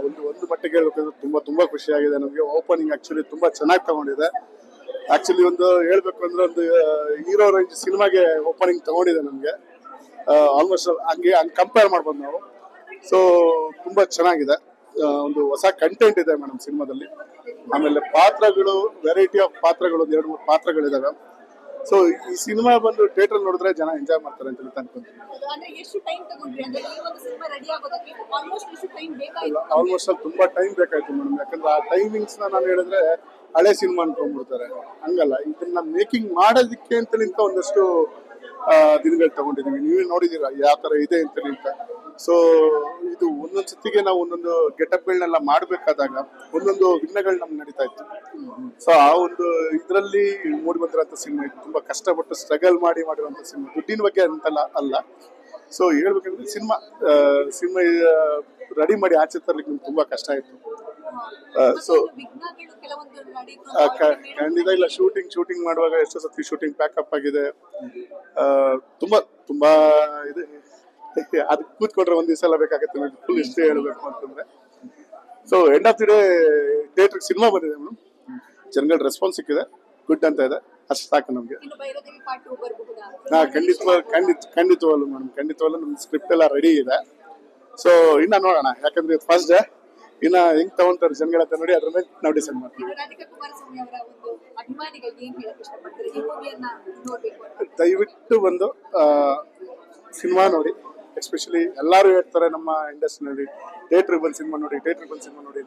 ಒಂದು ಮಟ್ಟಿಗೆ ಹೇಳ್ಬೇಕಂದ್ರೆ ತುಂಬಾ ಖುಷಿಯಾಗಿದೆ ನಮಗೆ. ಓಪನಿಂಗ್ ಆಕ್ಚುಲಿ ತುಂಬಾ ಚೆನ್ನಾಗಿ ತಗೊಂಡಿದೆ. ಆಕ್ಚುಲಿ ಒಂದು ಹೇಳ್ಬೇಕು ಅಂದ್ರೆ ಒಂದು ಹೀರೋ ರೇಂಜ್ ಸಿನಿಮಾಗೆ ಓಪನಿಂಗ್ ತಗೊಂಡಿದೆ ನಮಗೆ. ಆಲ್ಮೋಸ್ಟ್ ಹಂಗೆ ಕಂಪೇರ್ ಮಾಡ್ಬೋದು ನಾವು. ಸೊ ತುಂಬಾ ಚೆನ್ನಾಗಿದೆ. ಒಂದು ಹೊಸ ಕಂಟೆಂಟ್ ಇದೆ ಮೇಡಮ್ ಸಿನಿಮಾದಲ್ಲಿ. ಆಮೇಲೆ ಪಾತ್ರಗಳು, ವೆರೈಟಿ ಆಫ್ ಪಾತ್ರಗಳು, ಒಂದು 2-3 ಪಾತ್ರಗಳಿದಾವೆ. ಸೊ ಈ ಸಿನಿಮಾ ಬಂದು ಥಿಯೇಟರ್ ನೋಡಿದ್ರೆ ಜನ ಎಂಜಾಯ್ ಮಾಡ್ತಾರೆ ಅಂತ ಅನ್ಕೊಂತೀನಿ. ಆಲ್ಮೋಸ್ಟ್ ತುಂಬಾ ಟೈಮ್ ಬೇಕಾಯ್ತು ಮೇಡಮ್. ಯಾಕಂದ್ರೆ ಆ ಟೈಮಿಂಗ್ಸ್ ನಾನು ಹೇಳಿದ್ರೆ ಹಳೆ ಸಿನಿಮಾ ಅನ್ಕೊಂಡ್ಬಿಡ್ತಾರೆ. ಹಂಗಲ್ಲ, ಇದನ್ನ ಮೇಕಿಂಗ್ ಮಾಡೋದಕ್ಕೆ ಅಂತ ನಿಂತ ಒಂದಷ್ಟು ದಿನಗಳು ತಗೊಂಡಿದೀವಿ. ನೀವೇ ನೋಡಿದೀರಾ ಯಾವ ತರ ಇದೆ ಅಂತ ನಿಂತ. ಸೊ ಇದು ಒಂದೊಂದ್ ಸತಿಗೆ ನಾವು ಒಂದೊಂದು ಗೆಟಪ್ಗಳನ್ನೆಲ್ಲ ಮಾಡ್ಬೇಕಾದಾಗ ಒಂದೊಂದು ವಿಘ್ನಗಳು ನಮ್ಗೆ ನಡೀತಾ ಇತ್ತು. ಸೊ ಆ ಒಂದು ಇದರಲ್ಲಿ ಮೂಡಿ ಬಂದಿರೋಂಥ ಸಿನಿಮಾ ಇದು. ತುಂಬಾ ಕಷ್ಟಪಟ್ಟು ಸ್ಟ್ರಗಲ್ ಮಾಡಿರುವಂತ ಸಿನಿಮಾ. ದುಡ್ಡಿನ ಬಗ್ಗೆ ಅಂತಲ್ಲ ಅಲ್ಲ. ಸೊ ಹೇಳ್ಬೇಕಂದ್ರೆ ಸಿನಿಮಾ ರೆಡಿ ಮಾಡಿ ಆಚೆ ತರ್ಲಿಕ್ಕೆ ನಿಮ್ಗೆ ತುಂಬಾ ಕಷ್ಟ ಆಯ್ತು. ಸೊ ಖಂಡಿತ ಇಲ್ಲ. ಶೂಟಿಂಗ್ ಮಾಡುವಾಗ ಎಷ್ಟೋ ಸತಿ ಶೂಟಿಂಗ್ ಪ್ಯಾಕಪ್ ಆಗಿದೆ. ತುಂಬಾ ಇದೆ. ಅದಕ್ಕೆ ಕೂತ್ಕೊಂಡ್ರೆ ಒಂದ್ ದಿವಸ ಎಲ್ಲ ಬೇಕಾಗತ್ತೆ ನನಗೆ ಫುಲ್ ಹಿಸ್ಟ್ರಿ ಹೇಳ್ಬೇಕು ಅಂತಂದ್ರೆ. So end of the day theatre cinema ಬಂದಿದೆ ಮೇಡಮ್. ಜನಗಳ ರೆಸ್ಪಾನ್ಸ್ ಸಿಕ್ಕಿದೆ, ಗುಡ್ ಅಂತ ಇದೆ. ಅಷ್ಟು ಸಾಕು ನಮ್ಗೆ. ಖಂಡಿತವಲ್ಲೂ ಮೇಡಮ್, ಖಂಡಿತವಲ್ಲೂ ನಮ್ ಸ್ಕ್ರಿಪ್ಟ್ ಎಲ್ಲ ರೆಡಿ ಇದೆ. ಸೊ ಇನ್ನ ನೋಡೋಣ, ಯಾಕಂದ್ರೆ ಫಸ್ಟ್ ಡೇ ಇನ್ನ ಹೆಂಗ್ ತಗೊಂತಾರೆ ಜನಗಳಂತ ನೋಡಿ ಅದ್ರ ಮೇಲೆ ನಾವು ಡಿಸೈಡ್ ಮಾಡ್ತೀವಿ. ದಯವಿಟ್ಟು ಬಂದು ಸಿನಿಮಾ ನೋಡಿ. ಎಸ್ಪೆಷಲಿ ಎಲ್ಲರೂ ಹೇಳ್ತಾರೆ ನಮ್ಮ ಇಂಡಸ್ಟ್ರಿನಲ್ಲಿ ಥಿಯೇಟರ್ ಬಂದು ಸಿನಿಮಾ ನೋಡಿ ಅಂತ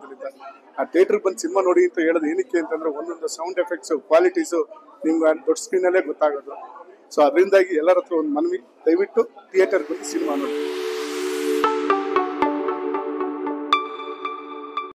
ಹೇಳಿದ್ದಾರೆ. ಆ ಥಿಯೇಟರ್ ಬಂದು ಸಿನಿಮಾ ನೋಡಿ ಅಂತ ಹೇಳೋದು ಏನಕ್ಕೆ ಅಂತಂದ್ರೆ ಒಂದೊಂದು ಸೌಂಡ್ ಎಫೆಕ್ಟ್ಸ್ ಕ್ವಾಲಿಟೀಸು ನಿಮ್ಗೆ ದೊಡ್ಡ ಸ್ಕ್ರೀನಲ್ಲೇ ಗೊತ್ತಾಗೋದು. ಸೊ ಅದರಿಂದಾಗಿ ಎಲ್ಲರ ಹತ್ರ ಒಂದು ಮನವಿ, ದಯವಿಟ್ಟು ಥಿಯೇಟರ್ ಬಂದು ಸಿನಿಮಾ ನೋಡಿ.